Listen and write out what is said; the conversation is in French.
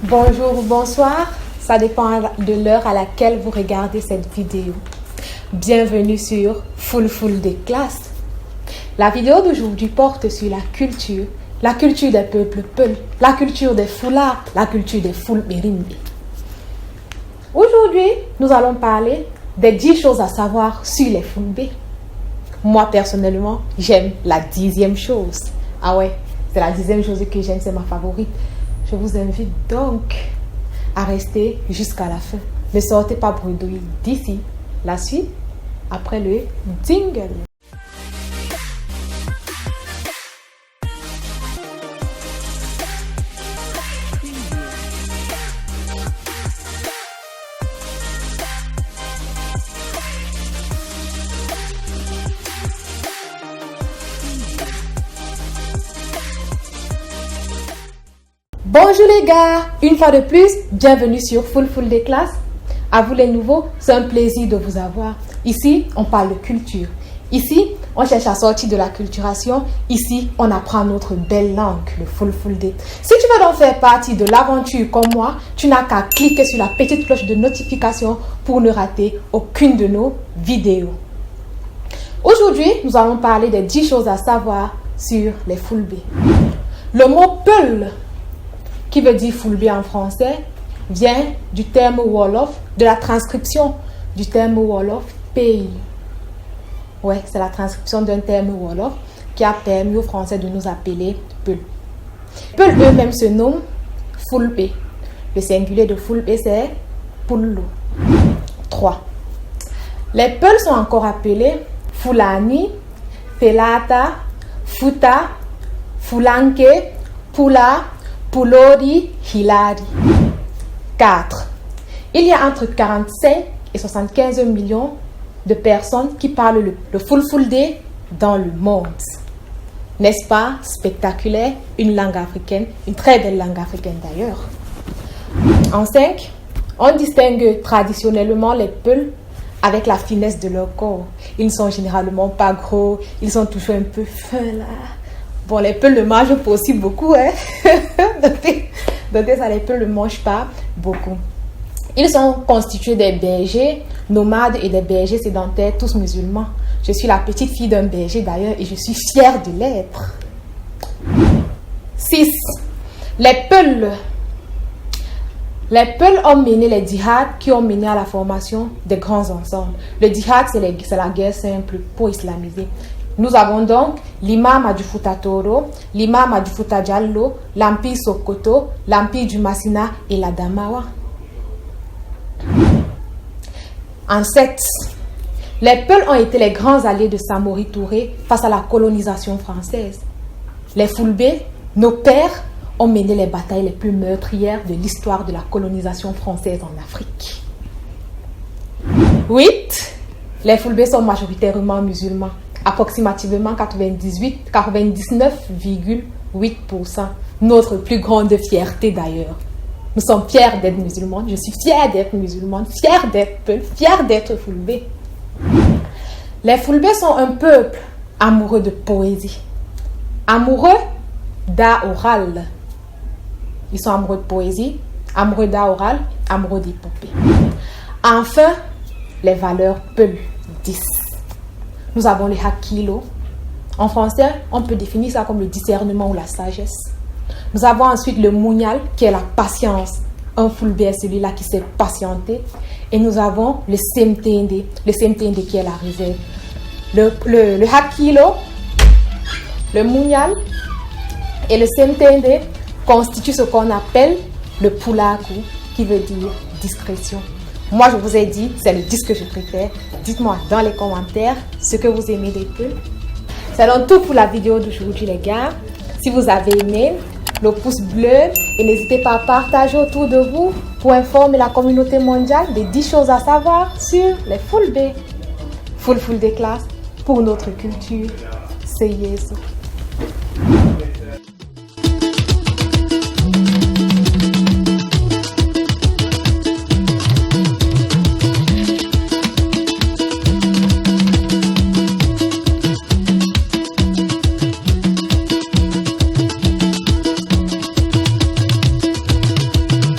Bonjour ou bonsoir, ça dépend de l'heure à laquelle vous regardez cette vidéo. Bienvenue sur Full des classes. La vidéo d'aujourd'hui porte sur la culture des peuples Peul, la culture des foulards, la culture des Fulberimbi. Aujourd'hui, nous allons parler des 10 choses à savoir sur les Fulbe. Moi, personnellement, j'aime la 10e chose. Ah ouais, c'est la 10e chose que j'aime, c'est ma favorite. Je vous invite donc à rester jusqu'à la fin. Ne sortez pas bredouille d'ici. La suite, après le jingle. Bonjour les gars, une fois de plus, bienvenue sur Full des classes. À vous les nouveaux, c'est un plaisir de vous avoir. Ici, on parle de culture. Ici, on cherche à sortir de la culturation. Ici, on apprend notre belle langue, le Fulfulde. Si tu veux donc faire partie de l'aventure comme moi, tu n'as qu'à cliquer sur la petite cloche de notification pour ne rater aucune de nos vidéos. Aujourd'hui, nous allons parler des 10 choses à savoir sur les Fulbe. Le mot Peul, qui veut dire Fulbe en français, vient du terme Wolof, de la transcription du terme Wolof, pays. Ouais, c'est la transcription d'un terme Wolof qui a permis aux Français de nous appeler Peul. Peul eux-mêmes se nomment Fulbe. Le singulier de Fulbe, c'est Pullo. 3. Les Peuls sont encore appelés Fulani, Felata, Futa, Fulanke, Pula, Pulori, Hilari. 4. Il y a entre 45 et 75 millions de personnes qui parlent le Fulfulde dans le monde. N'est-ce pas spectaculaire? Une langue africaine, une très belle langue africaine d'ailleurs. En 5, on distingue traditionnellement les Peuls avec la finesse de leur corps. Ils ne sont généralement pas gros, ils sont toujours un peu fins là. Bon, les Peuls ne mangent pas aussi beaucoup, hein. Donc ça, les Peuls ne mangent pas beaucoup. Ils sont constitués des bergers nomades et des bergers sédentaires, tous musulmans. Je suis la petite fille d'un berger d'ailleurs et je suis fière de l'être. 6. Les Peuls ont mené les djihad qui ont mené à la formation des grands ensembles. Le djihad, c'est la guerre simple pour islamiser. Nous avons donc l'imam Adjufuta Toro, l'imam Adjufuta Diallo, l'empire Sokoto, l'empire du Massina et la Damawa. En 7, les Peuls ont été les grands alliés de Samori Touré face à la colonisation française. Les Fulbe, nos pères, ont mené les batailles les plus meurtrières de l'histoire de la colonisation française en Afrique. 8. Les Fulbe sont majoritairement musulmans. Approximativement 99,8%. Notre plus grande fierté d'ailleurs. Nous sommes fiers d'être musulmans. Je suis fière d'être musulmane, fière d'être Peul, fière d'être Fulbe. Les Fulbe sont un peuple amoureux de poésie, amoureux d'art oral. Ils sont amoureux de poésie, amoureux d'art oral, amoureux d'épopée. Enfin, les valeurs Peul 10. Nous avons le Hakilo. En français, on peut définir ça comme le discernement ou la sagesse. Nous avons ensuite le Munyal, qui est la patience. Un Fulbe est celui-là qui s'est patienté. Et nous avons le Semtende. Le Semtende qui est la réserve. Le Hakilo, le Munyal et le Semtende constituent ce qu'on appelle le Pulaku, qui veut dire discrétion. Moi, je vous ai dit, c'est le 10 que je préfère. Dites-moi dans les commentaires ce que vous aimez des Peuls. C'est donc tout pour la vidéo d'aujourd'hui, les gars. Si vous avez aimé, le pouce bleu et n'hésitez pas à partager autour de vous pour informer la communauté mondiale des 10 choses à savoir sur les Fulbe. Full des classes pour notre culture. C'est Yesu.